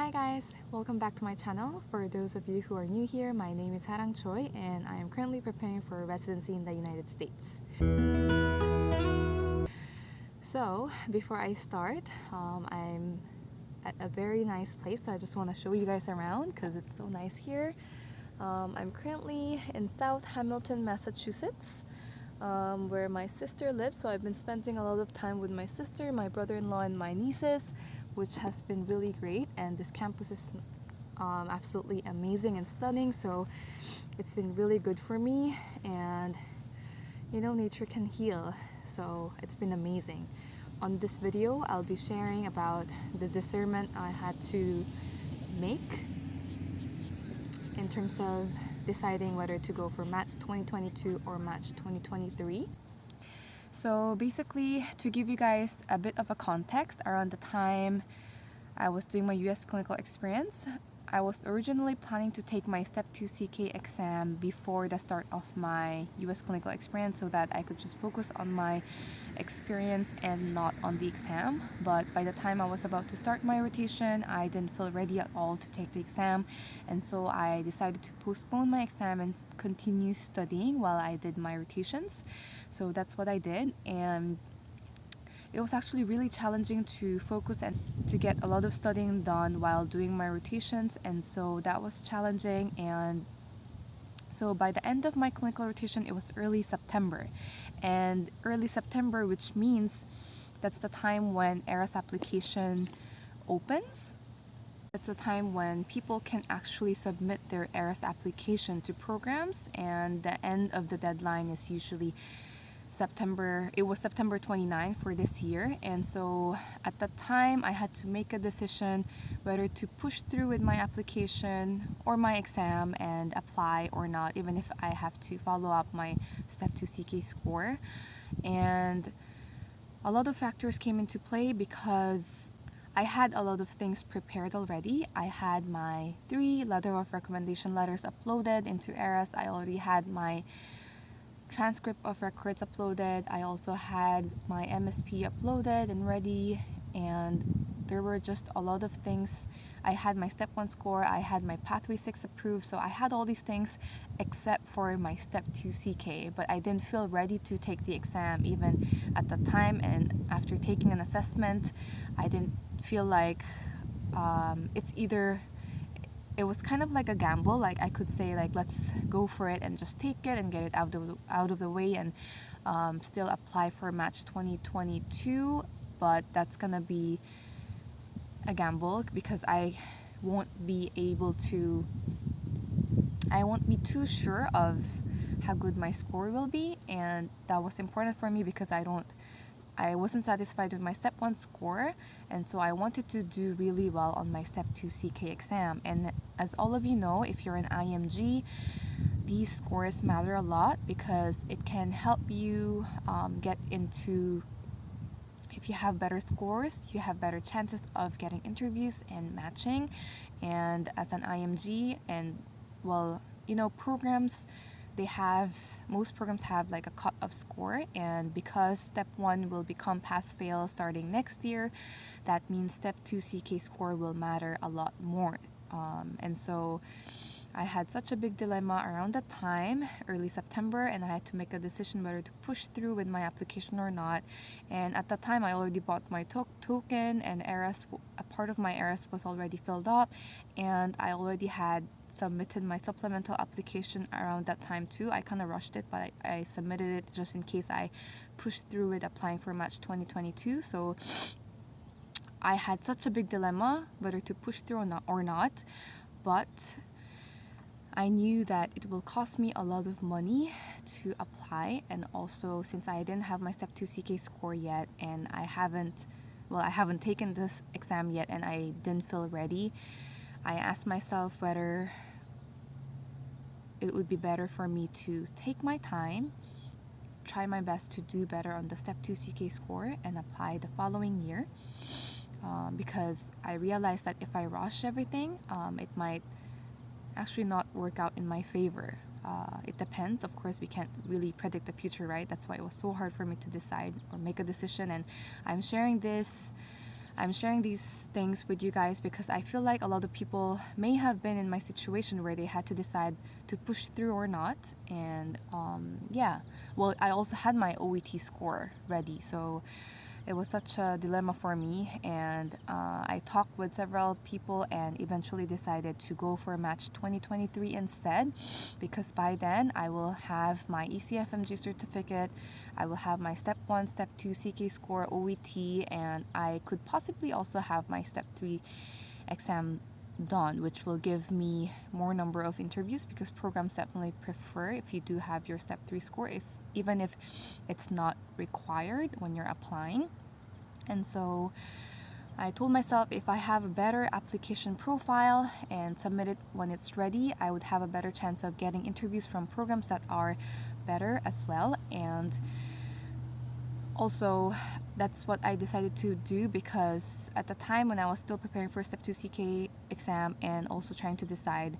Hi guys, welcome back to my channel. For those of you who are new here, my name is Harang Choi and I am currently preparing for residency in the United States. So before I start, I'm at a very nice place, so I just want to show you guys around because it's so nice here. I'm currently in South Hamilton, Massachusetts, where my sister lives, so I've been spending a lot of time with my sister, my brother-in-law, and my nieces, which has been really great. And this campus is absolutely amazing and stunning, so it's been really good for me. And you know, nature can heal, so it's been amazing. On this video, I'll be sharing about the discernment I had to make in terms of deciding whether to go for Match 2022 or Match 2023. So basically, to give you guys a bit of a context, around the time I was doing my US clinical experience, I was originally planning to take my Step 2 CK exam before the start of my US clinical experience so that I could just focus on my experience and not on the exam. But by the time I was about to start my rotation, I didn't feel ready at all to take the exam, and so I decided to postpone my exam and continue studying while I did my rotations. So that's what I did, and it was actually really challenging to focus and to get a lot of studying done while doing my rotations, and so that was challenging. And so by the end of my clinical rotation, it was early September, and early September, which means that's the time when ERAS application opens. It's a time when people can actually submit their ERAS application to programs, and the end of the deadline is usually September 29 for this year. And so at that time, I had to make a decision whether to push through with my application or my exam and apply or not, even if I have to follow up my Step 2 CK score. And a lot of factors came into play because I had a lot of things prepared already. I had my 3 letter of recommendation letters uploaded into ERAS. I already had my transcript of records uploaded. I also had my MSP uploaded and ready, and there were just a lot of things. I had my Step 1 score, I had my Pathway 6 approved, so I had all these things except for my Step 2 CK, but I didn't feel ready to take the exam even at the time. And after taking an assessment, I didn't feel like it was kind of like a gamble. Like I could say, like, let's go for it and just take it and get it out of the way and still apply for Match 2022, but that's gonna be a gamble because I won't be too sure of how good my score will be. And that was important for me because I wasn't satisfied with my Step 1 score, and so I wanted to do really well on my Step 2 CK exam. And as all of you know, if you're an IMG, these scores matter a lot because it can help you get into, if you have better scores, you have better chances of getting interviews and matching. And as an IMG, and well, you know, most programs have like a cut-off score, and because Step 1 will become pass-fail starting next year, that means Step 2 CK score will matter a lot more. And so I had such a big dilemma around that time, early September, and I had to make a decision whether to push through with my application or not. And at that time, I already bought my token, and a part of my ERAS was already filled up, and I already had submitted my supplemental application around that time too. I kind of rushed it, but I submitted it just in case I pushed through with applying for Match 2022. So I had such a big dilemma whether to push through or not, but I knew that it will cost me a lot of money to apply. And also, since I didn't have my Step 2 CK score yet, and I haven't taken this exam yet, and I didn't feel ready, I asked myself whether it would be better for me to take my time, try my best to do better on the Step 2 CK score, and apply the following year. Because I realized that if I rush everything, it might actually not work out in my favor. It depends. Of course, we can't really predict the future, right? That's why it was so hard for me to decide or make a decision. And I'm sharing this I'm sharing these things with you guys because I feel like a lot of people may have been in my situation where they had to decide to push through or not. And yeah, well, I also had my OET score ready, so it was such a dilemma for me. And I talked with several people and eventually decided to go for match 2023 instead, because by then I will have my ECFMG certificate, I will have my step 1, step 2 CK score, OET, and I could possibly also have my step 3 exam done, which will give me more number of interviews, because programs definitely prefer if you do have your step 3 score, even if it's not required when you're applying. And so I told myself if I have a better application profile and submit it when it's ready, I would have a better chance of getting interviews from programs that are better as well. And also, that's what I decided to do, because at the time when I was still preparing for step 2 CK exam and also trying to decide,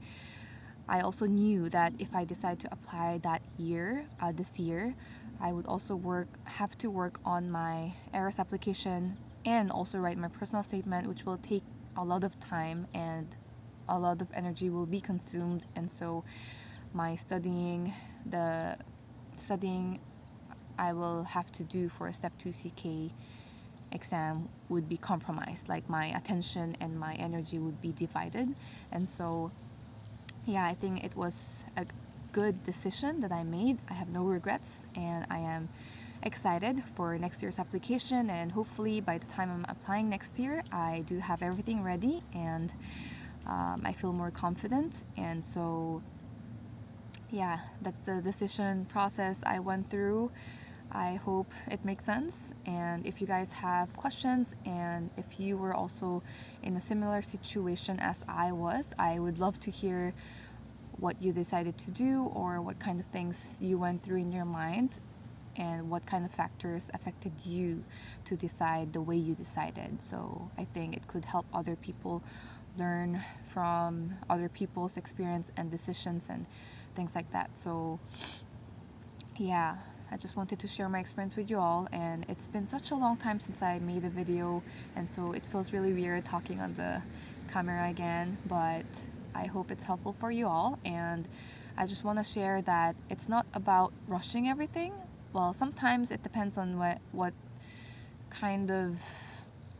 I also knew that if I decide to apply that year, this year, I would also have to work on my ARAS application and also write my personal statement, which will take a lot of time and a lot of energy will be consumed. And so my studying I will have to do for a step 2 CK exam would be compromised. Like, my attention and my energy would be divided. And so yeah, I think it was a good decision that I made. I have no regrets, and I am excited for next year's application. And hopefully by the time I'm applying next year, I do have everything ready, and I feel more confident. And so yeah, that's the decision process I went through. I hope it makes sense. And if you guys have questions, and if you were also in a similar situation as I was, I would love to hear what you decided to do, or what kind of things you went through in your mind, and what kind of factors affected you to decide the way you decided. So I think it could help other people learn from other people's experience and decisions and things like that. So yeah, I just wanted to share my experience with you all. And it's been such a long time since I made a video, and so it feels really weird talking on the camera again, but I hope it's helpful for you all. And I just want to share that it's not about rushing everything. Well, sometimes it depends on what kind of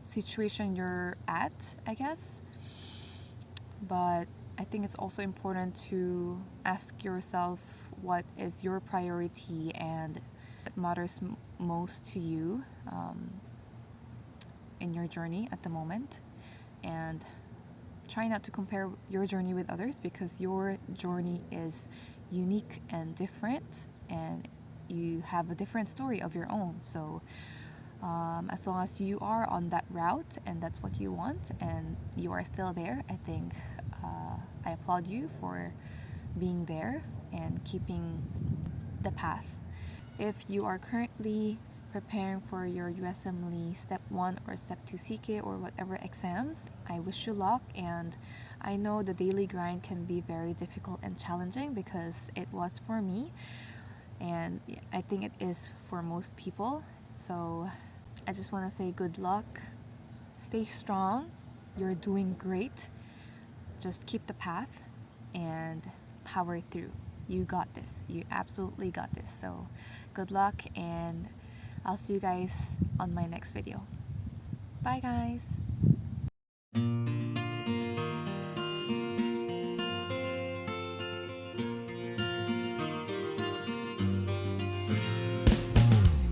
situation you're at, I guess. But I think it's also important to ask yourself what is your priority and what matters most to you in your journey at the moment. And try not to compare your journey with others, because your journey is unique and different, and you have a different story of your own. So as long as you are on that route and that's what you want and you are still there, I think I applaud you for being there and keeping the path. If you are currently preparing for your USMLE Step 1 or Step 2 CK or whatever exams, I wish you luck. And I know the daily grind can be very difficult and challenging, because it was for me, and I think it is for most people. So I just want to say good luck, stay strong, you're doing great, just keep the path and power through. You got this, you absolutely got this. So good luck, and I'll see you guys on my next video. Bye guys!